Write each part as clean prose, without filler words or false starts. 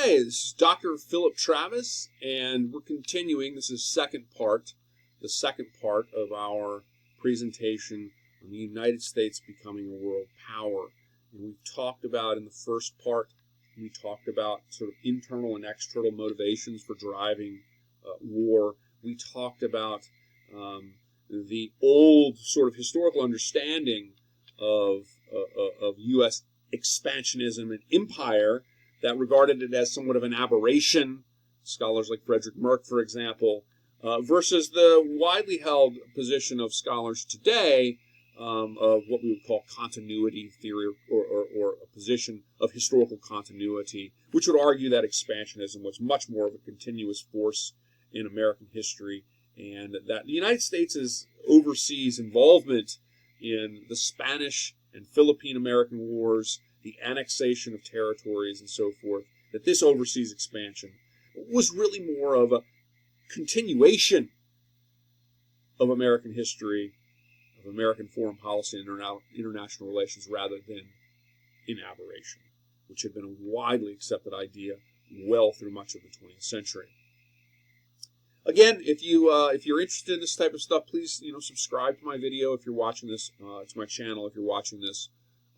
Okay, this is Dr. Philip Travis, and we're continuing. This is the second part of our presentation on the United States becoming a world power. And we've talked about in the first part, we talked about sort of internal and external motivations for driving war. We talked about the old sort of historical understanding of U.S. expansionism and empire that regarded it as somewhat of an aberration, scholars like Frederick Merck, for example, versus the widely held position of scholars today of what we would call continuity theory, or a position of historical continuity, which would argue that expansionism was much more of a continuous force in American history, and that the United States' overseas involvement in the Spanish and Philippine American Wars, the annexation of territories and so forth, that this overseas expansion was really more of a continuation of American history, of American foreign policy and international relations, rather than an aberration, which had been a widely accepted idea well through much of the 20th century. Again, if you're interested in this type of stuff, please subscribe to my video if you're watching this, to my channel if you're watching this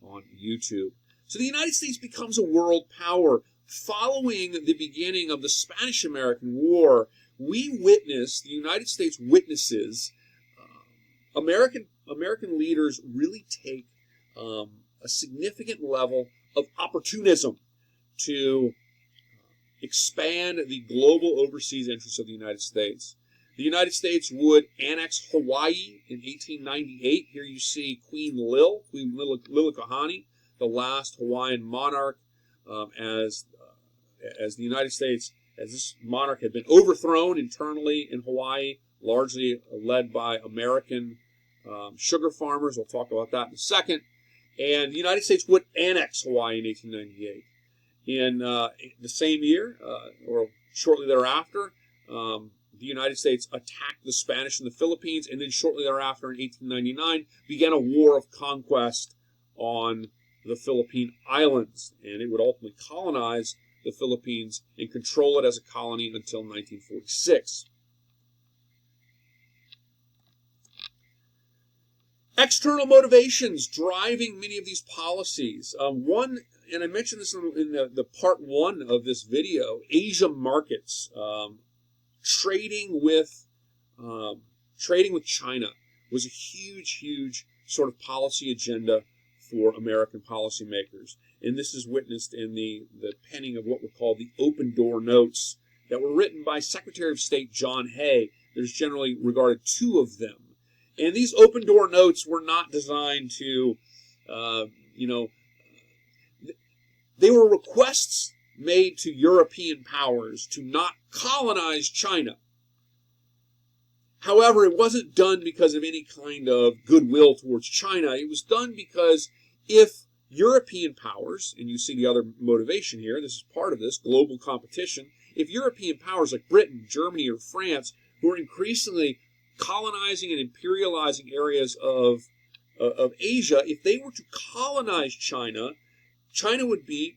on YouTube. So the United States becomes a world power. Following the beginning of the Spanish-American War, the United States witnesses American leaders really take a significant level of opportunism to expand the global overseas interests of the United States. The United States would annex Hawaii in 1898. Here you see Queen Liliuokalani, the last Hawaiian monarch, as the United States, as this monarch had been overthrown internally in Hawaii, largely led by American sugar farmers. We'll talk about that in a second. And the United States would annex Hawaii in 1898. In the same year, or shortly thereafter, the United States attacked the Spanish in the Philippines, and then shortly thereafter, in 1899, began a war of conquest on the Philippine Islands, and it would ultimately colonize the Philippines and control it as a colony until 1946. External motivations driving many of these policies. One, and I mentioned this in the part one of this video, Asia markets. Trading with China was a huge sort of policy agenda for American policymakers. And this is witnessed in the penning of what were called the open door notes that were written by Secretary of State John Hay. There's generally regarded two of them. And these open door notes were not designed to, they were requests made to European powers to not colonize China. However, it wasn't done because of any kind of goodwill towards China. It was done because if European powers, and you see the other motivation here, this is part of this, global competition, if European powers like Britain, Germany, or France, who are increasingly colonizing and imperializing areas of Asia, if they were to colonize China, China would be,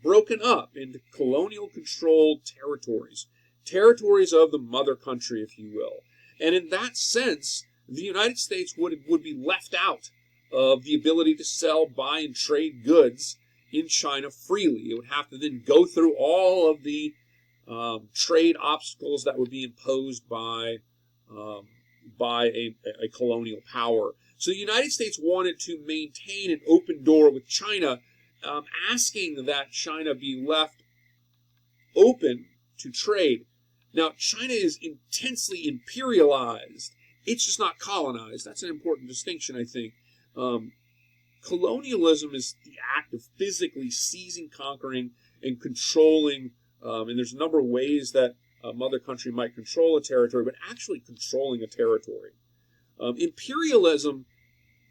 broken up into colonial-controlled territories of the mother country, if you will. And in that sense, the United States would be left out of the ability to sell, buy, and trade goods in China freely. It would have to then go through all of the trade obstacles that would be imposed by a colonial power. So the United States wanted to maintain an open door with China, asking that China be left open to trade. Now, China is intensely imperialized. It's just not colonized. That's an important distinction, I think. Colonialism is the act of physically seizing, conquering, and controlling, and there's a number of ways that a mother country might control a territory, but actually controlling a territory.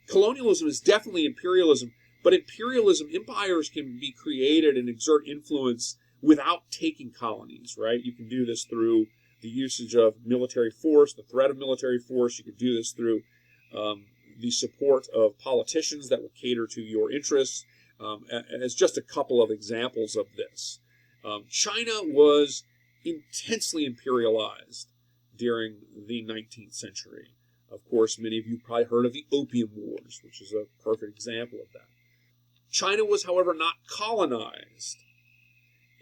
Colonialism is definitely imperialism, but empires can be created and exert influence without taking colonies, right? You can do this through the usage of military force, the threat of military force. You can do this through the support of politicians that will cater to your interests, as just a couple of examples of this. China was intensely imperialized during the 19th century. Of course, many of you probably heard of the Opium Wars, which is a perfect example of that. China was, however, not colonized,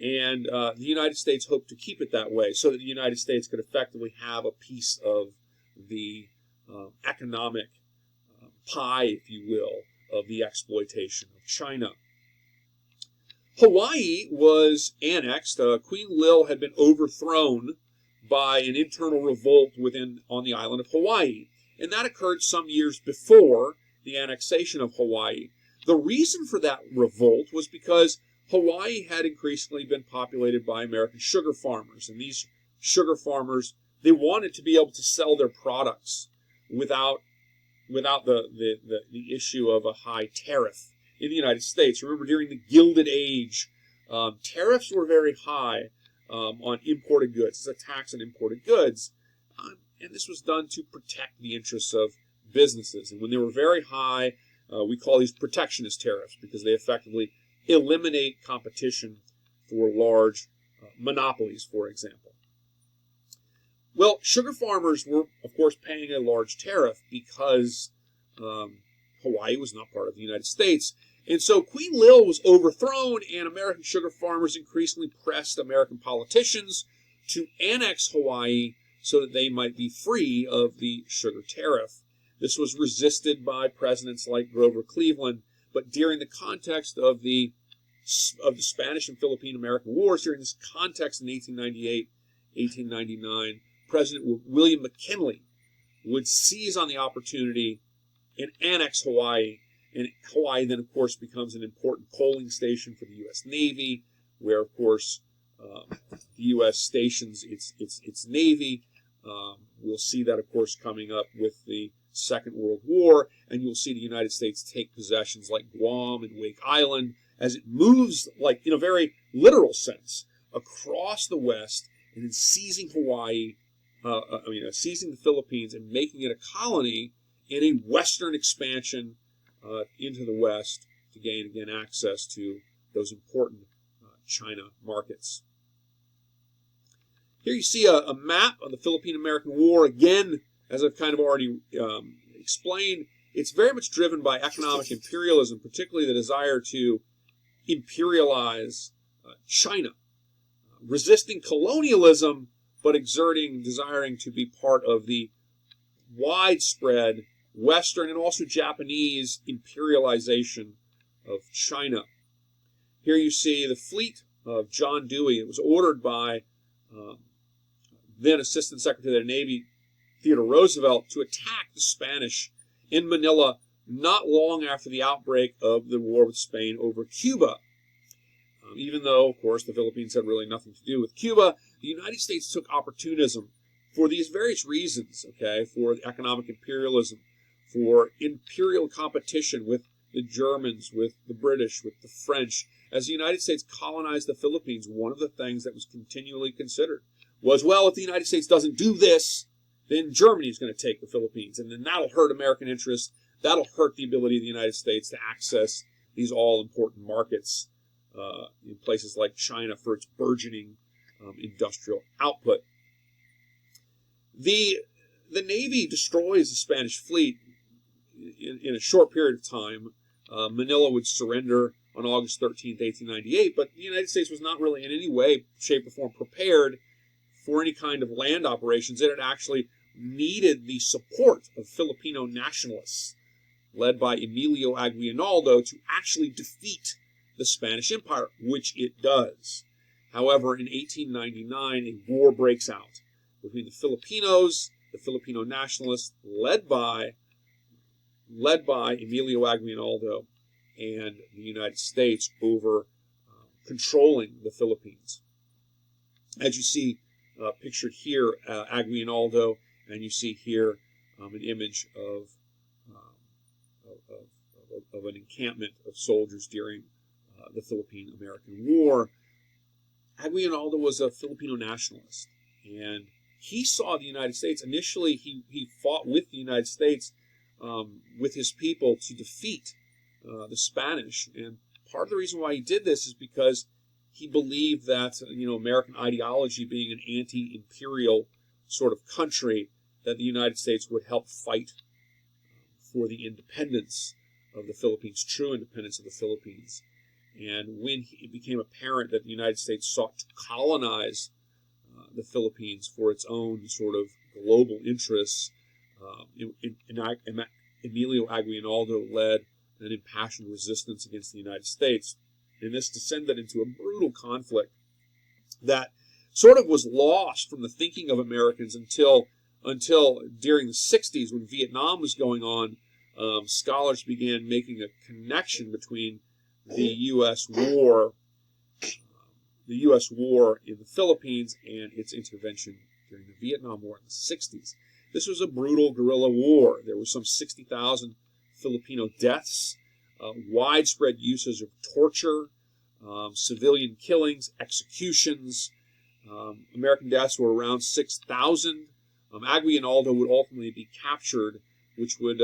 and the United States hoped to keep it that way so that the United States could effectively have a piece of the economic pie, if you will, of the exploitation of China. Hawaii was annexed. Queen Lil had been overthrown by an internal revolt on the island of Hawaii, and that occurred some years before the annexation of Hawaii. The reason for that revolt was because Hawaii had increasingly been populated by American sugar farmers, and these sugar farmers, they wanted to be able to sell their products without the issue of a high tariff in the United States. Remember, during the Gilded Age, tariffs were very high on imported goods. It's a tax on imported goods, and this was done to protect the interests of businesses. And when they were very high, we call these protectionist tariffs because they effectively eliminate competition for large monopolies, for example. Well, sugar farmers were, of course, paying a large tariff because Hawaii was not part of the United States. And so Queen Lil was overthrown, and American sugar farmers increasingly pressed American politicians to annex Hawaii so that they might be free of the sugar tariff. This was resisted by presidents like Grover Cleveland, but during the context of the Spanish and Philippine American Wars, during this context in 1898, 1899, President William McKinley would seize on the opportunity and annex Hawaii. And Hawaii then, of course, becomes an important coaling station for the U.S. Navy, where, of course, the U.S. stations its Navy. We'll see that, of course, coming up with the Second World War, and you'll see the United States take possessions like Guam and Wake Island as it moves, like in a very literal sense, across the West, and then seizing Hawaii, seizing the Philippines and making it a colony in a Western expansion into the West to gain, again, access to those important China markets. Here you see a map of the Philippine American War. Again, as I've kind of already explained, it's very much driven by economic imperialism, particularly the desire to imperialize China, resisting colonialism, but desiring to be part of the widespread Western and also Japanese imperialization of China. Here you see the fleet of John Dewey. It was ordered by then Assistant Secretary of the Navy Theodore Roosevelt to attack the Spanish in Manila not long after the outbreak of the war with Spain over Cuba. Even though, of course, the Philippines had really nothing to do with Cuba, the United States took opportunism for these various reasons, for economic imperialism, for imperial competition with the Germans, with the British, with the French. As the United States colonized the Philippines, one of the things that was continually considered was, well, if the United States doesn't do this, then Germany is going to take the Philippines, and then that'll hurt American interests. That'll hurt the ability of the United States to access these all-important markets in places like China for its burgeoning industrial output. The Navy destroys the Spanish fleet in a short period of time. Manila would surrender on August 13th, 1898, but the United States was not really in any way, shape, or form prepared for any kind of land operations. It had actually needed the support of Filipino nationalists, led by Emilio Aguinaldo, to actually defeat the Spanish Empire, which it does. However, in 1899, a war breaks out between the Filipinos, the Filipino nationalists, led by Emilio Aguinaldo, and the United States over controlling the Philippines. As you see pictured here, Aguinaldo, and you see here an image of an encampment of soldiers during the Philippine American War. Aguinaldo was a Filipino nationalist, and he saw the United States. Initially, he fought with the United States, with his people, to defeat the Spanish. And part of the reason why he did this is because he believed that, American ideology being an anti-imperial sort of country, that the United States would help fight for the independence of the Philippines, true independence of the Philippines. And when it became apparent that the United States sought to colonize the Philippines for its own sort of global interests, Emilio Aguinaldo led an impassioned resistance against the United States. And this descended into a brutal conflict that sort of was lost from the thinking of Americans until during the 60s, when Vietnam was going on. Scholars began making a connection between the U.S. war in the Philippines and its intervention during the Vietnam War in the 60s. This was a brutal guerrilla war. There were some 60,000 Filipino deaths, widespread uses of torture, civilian killings, executions. American deaths were around 6,000. Aguinaldo would ultimately be captured, which would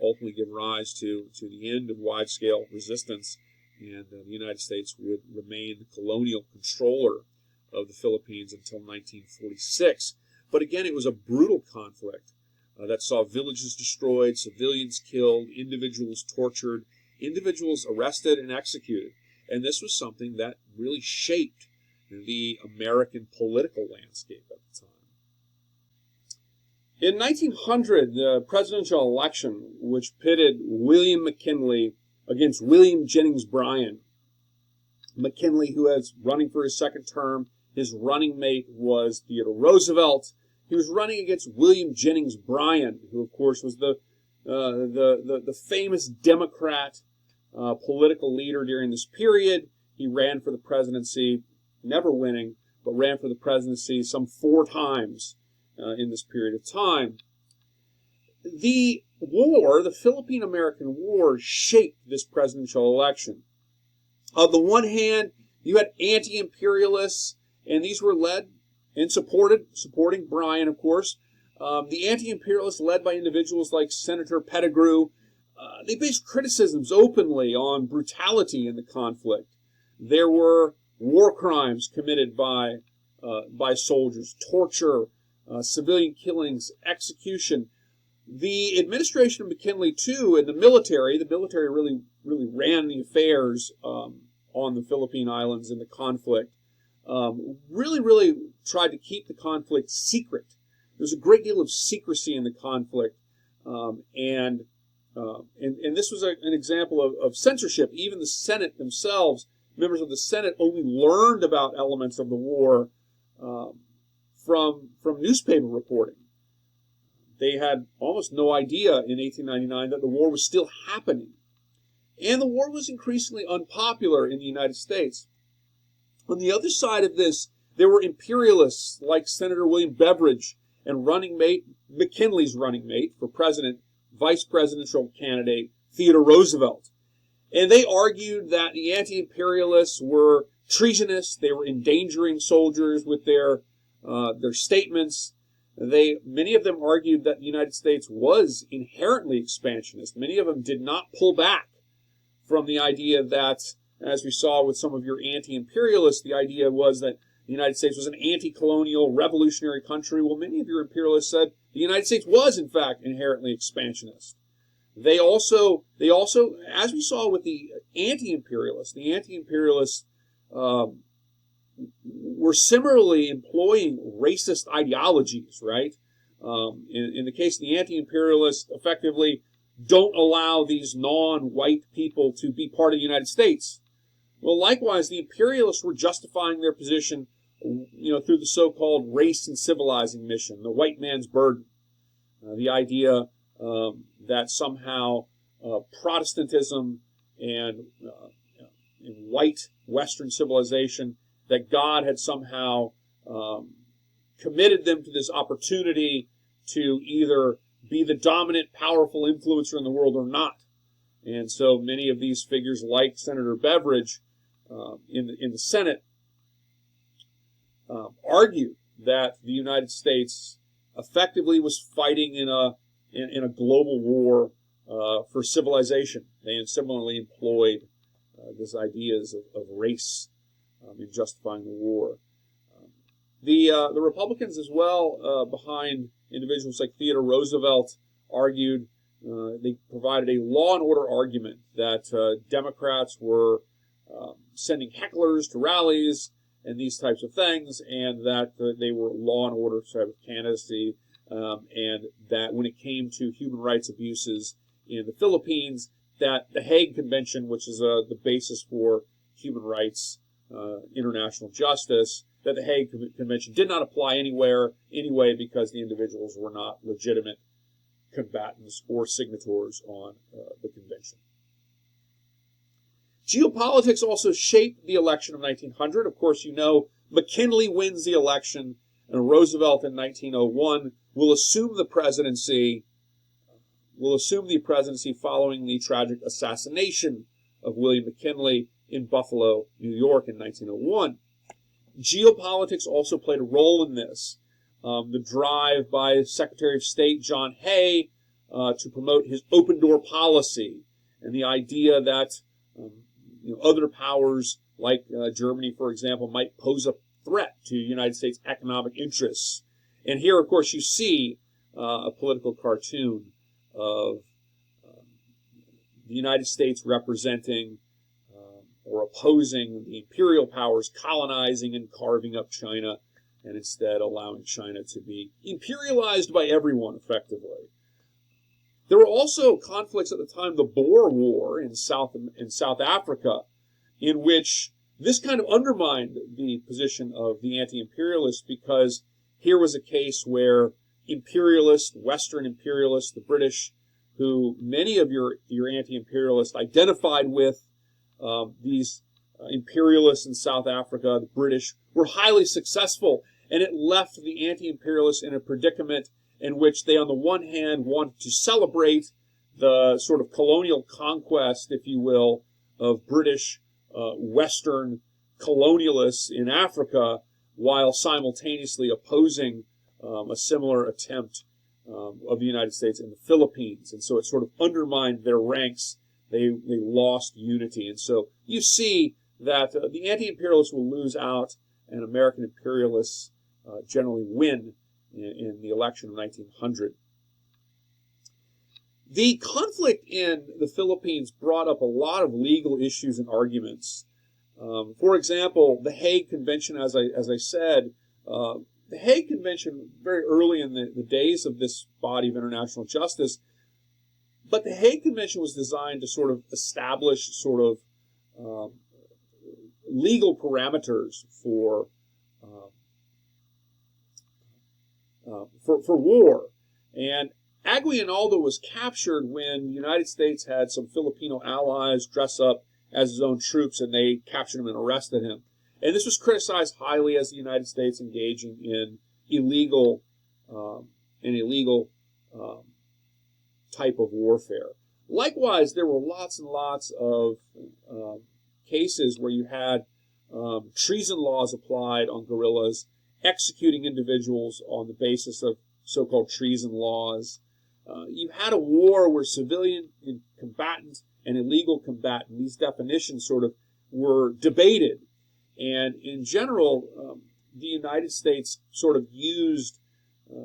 ultimately give rise to the end of wide-scale resistance, and the United States would remain the colonial controller of the Philippines until 1946. But again, it was a brutal conflict that saw villages destroyed, civilians killed, individuals tortured, individuals arrested and executed. And this was something that really shaped the American political landscape at the time. In 1900, the presidential election, which pitted William McKinley against William Jennings Bryan. McKinley, who was running for his second term, his running mate was Theodore Roosevelt. He was running against William Jennings Bryan, who, of course, was the famous Democrat political leader during this period. He ran for the presidency, never winning, but ran for the presidency some 4 times in this period of time. The war, the Philippine American War, shaped this presidential election. On the one hand, you had anti-imperialists, and these were led and supporting Bryan, of course. The anti-imperialists, led by individuals like Senator Pettigrew, they based criticisms openly on brutality in the conflict. There were war crimes committed by soldiers, torture, civilian killings, execution. The administration of McKinley, too, and the military really ran the affairs on the Philippine Islands in the conflict, really tried to keep the conflict secret. There's a great deal of secrecy in the conflict, and this was an example of censorship. Even the Senate themselves, members of the Senate, only learned about elements of the war from newspaper reporting. They had almost no idea in 1899 that the war was still happening. And the war was increasingly unpopular in the United States. On the other side of this, there were imperialists like Senator William Beveridge and McKinley's running mate for president, vice presidential candidate Theodore Roosevelt. And they argued that the anti-imperialists were treasonous. They were endangering soldiers with their statements. Many of them argued that the United States was inherently expansionist. Many of them did not pull back from the idea that, as we saw with some of your anti-imperialists, the idea was that the United States was an anti-colonial, revolutionary country. Well, many of your imperialists said the United States was, in fact, inherently expansionist. They also, as we saw with the anti-imperialists were similarly employing racist ideologies, right? In the case of the anti-imperialists, effectively don't allow these non-white people to be part of the United States. Well, likewise, the imperialists were justifying their position, through the so-called race and civilizing mission, the white man's burden, the idea that somehow Protestantism and white Western civilization, that God had somehow committed them to this opportunity to either be the dominant, powerful influencer in the world or not. And so many of these figures, like Senator Beveridge in the Senate, argued that the United States effectively was fighting in a global war for civilization. They similarly employed these ideas of race in justifying the war. The Republicans as well, behind individuals like Theodore Roosevelt, argued, they provided a law and order argument that Democrats were sending hecklers to rallies and these types of things, and that they were law and order type of candidacy, and that when it came to human rights abuses in the Philippines, that the Hague Convention, which is the basis for human rights, international justice, that the Hague Convention did not apply anyway because the individuals were not legitimate combatants or signatories on the convention. Geopolitics also shaped the election of 1900. Of course, you know, McKinley wins the election, and Roosevelt in 1901 will assume the presidency following the tragic assassination of William McKinley in Buffalo, New York in 1901. Geopolitics also played a role in this. The drive by Secretary of State John Hay to promote his open door policy, and the idea that other powers like Germany, for example, might pose a threat to United States economic interests. And here, of course, you see a political cartoon of the United States representing or opposing the imperial powers colonizing and carving up China, and instead allowing China to be imperialized by everyone effectively. There were also conflicts at the time, the Boer War in South Africa, in which this kind of undermined the position of the anti-imperialists, because here was a case where imperialists, Western imperialists, the British, who many of your anti-imperialists identified with, these imperialists in South Africa, the British, were highly successful, and it left the anti-imperialists in a predicament in which they, on the one hand, wanted to celebrate the sort of colonial conquest, if you will, of British Western colonialists in Africa, while simultaneously opposing a similar attempt of the United States in the Philippines. And so it sort of undermined their ranks. They lost unity. And so you see that the anti-imperialists will lose out, and American imperialists generally win in the election of 1900. The conflict in the Philippines brought up a lot of legal issues and arguments. For example, the Hague Convention, as I said, the Hague Convention, very early in the days of this body of international justice, but the Hague Convention was designed to sort of establish sort of legal parameters for war. And Aguinaldo was captured when the United States had some Filipino allies dress up as his own troops, and they captured him and arrested him. And this was criticized highly as the United States engaging in illegal type of warfare. Likewise, there were lots and lots of cases where you had treason laws applied on guerrillas, executing individuals on the basis of so-called treason laws. You had a war where civilian combatant and illegal combatant, these definitions sort of were debated. And in general, the United States sort of used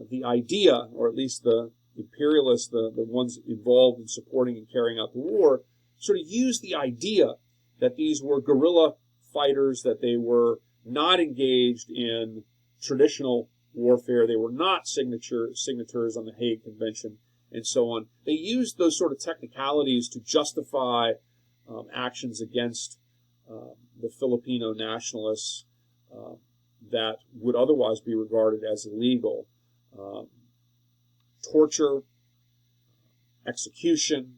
the idea, or at least the imperialists, the ones involved in supporting and carrying out the war, sort of used the idea that these were guerrilla fighters, that they were not engaged in traditional warfare, they were not signatories on the Hague Convention, and so on. They used those sort of technicalities to justify actions against the Filipino nationalists that would otherwise be regarded as illegal. Torture, execution,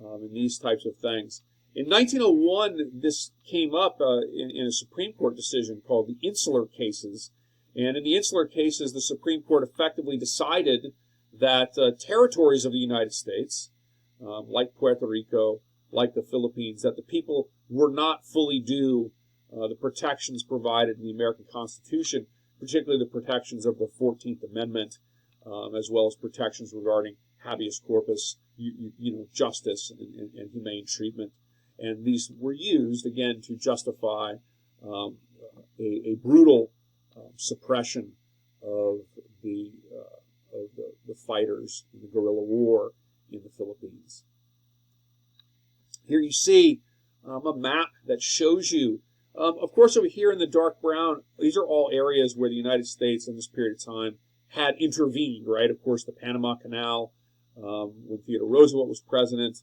and these types of things. In 1901, this came up in a Supreme Court decision called the Insular Cases. And in the Insular Cases, the Supreme Court effectively decided that territories of the United States, like Puerto Rico, like the Philippines, that the people were not fully due the protections provided in the American Constitution, particularly the protections of the 14th Amendment, as well as protections regarding habeas corpus, justice and humane treatment. And these were used, again, to justify um, a brutal suppression of the fighters in the guerrilla war in the Philippines. Here you see a map that shows you, of course, over here in the dark brown, these are all areas where the United States in this period of time had intervened, right? Of course, the Panama Canal, when Theodore Roosevelt was president.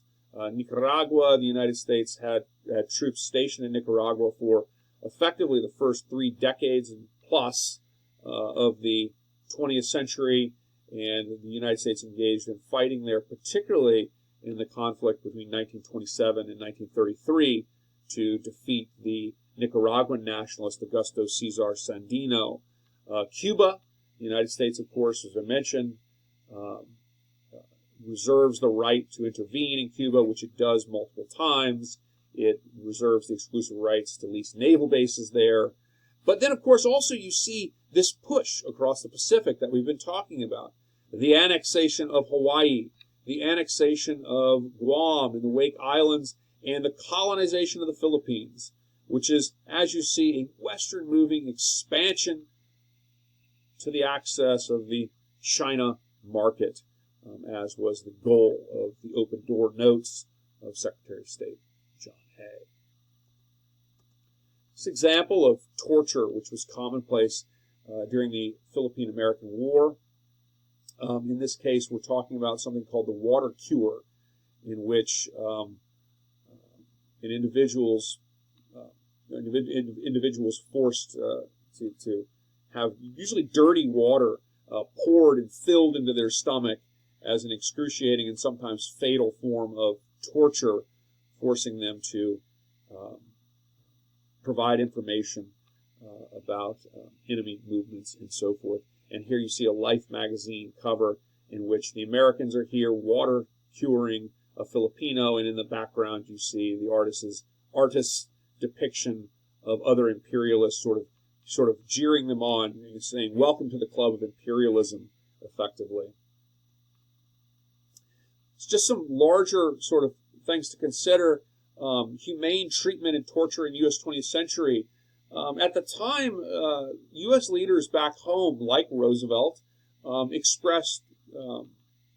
Nicaragua, the United States had troops stationed in Nicaragua for effectively the first 3 decades and plus of the 20th century, and the United States engaged in fighting there, particularly in the conflict between 1927 and 1933 to defeat the Nicaraguan nationalist Augusto Cesar Sandino. Cuba, the United States, of course, as I mentioned, reserves the right to intervene in Cuba, which it does multiple times. It reserves the exclusive rights to lease naval bases there. But then, of course, also you see this push across the Pacific that we've been talking about. The annexation of Hawaii, the annexation of Guam and the Wake Islands, and the colonization of the Philippines, which is, as you see, a western moving expansion to the access of the China market, as was the goal of the open door notes of Secretary of State John Hay. This example of torture, which was commonplace during the Philippine American War. In this case, we're talking about something called the water cure, in which individuals forced to have usually dirty water poured and filled into their stomach as an excruciating and sometimes fatal form of torture, forcing them to provide information about enemy movements and so forth. And here you see a Life magazine cover in which the Americans are here water curing a Filipino, and in the background you see the artist's depiction of other imperialists sort of jeering them on and saying, "Welcome to the club of imperialism," effectively. It's just some larger sort of things to consider. Humane treatment and torture in U.S. 20th century. At the time, U.S. leaders back home, like Roosevelt, expressed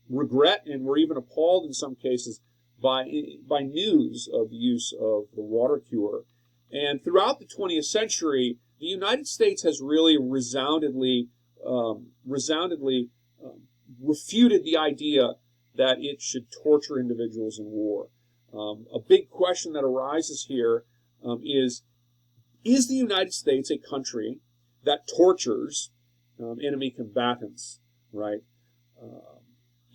regret and were even appalled in some cases by news of the use of the water cure. And throughout the 20th century, the United States has really resoundingly refuted the idea that it should torture individuals in war. A big question that arises here is the United States a country that tortures enemy combatants, right?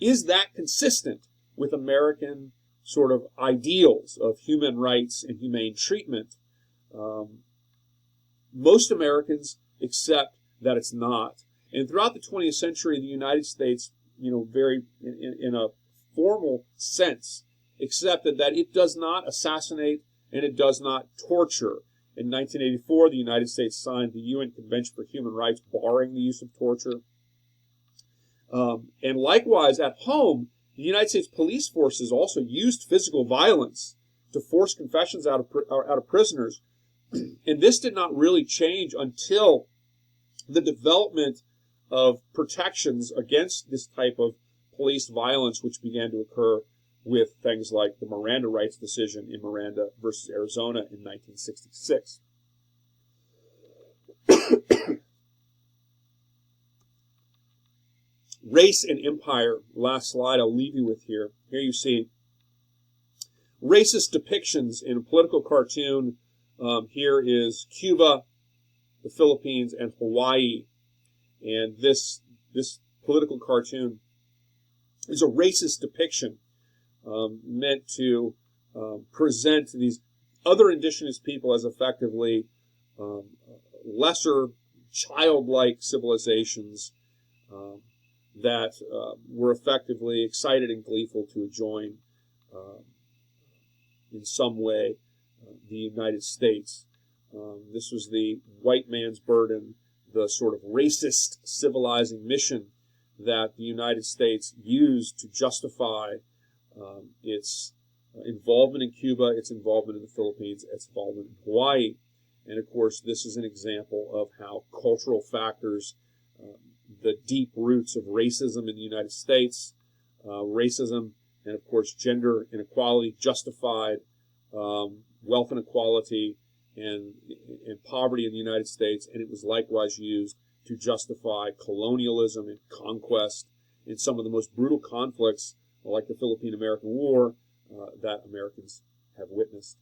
Is that consistent with American sort of ideals of human rights and humane treatment? Most Americans accept that it's not. And throughout the 20th century, the United States, very in a formal sense, accepted that it does not assassinate and it does not torture. In 1984, the United States signed the UN Convention for Human Rights, barring the use of torture. And likewise, at home, the United States police forces also used physical violence to force confessions out of prisoners. And this did not really change until the development of protections against this type of police violence, which began to occur with things like the Miranda rights decision in Miranda versus Arizona in 1966. Race and empire, last slide I'll leave you with here. Here you see racist depictions in a political cartoon. Here is Cuba, the Philippines, and Hawaii. And this political cartoon is a racist depiction meant to present these other indigenous people as effectively lesser, childlike civilizations that were effectively excited and gleeful to join in some way the United States. This was the white man's burden, the sort of racist civilizing mission that the United States used to justify its involvement in Cuba, its involvement in the Philippines, its involvement in Hawaii. And of course, this is an example of how cultural factors, the deep roots of racism in the United States, racism and of course gender inequality justified wealth inequality and poverty in the United States, and it was likewise used to justify colonialism and conquest in some of the most brutal conflicts, like the Philippine American War, that Americans have witnessed.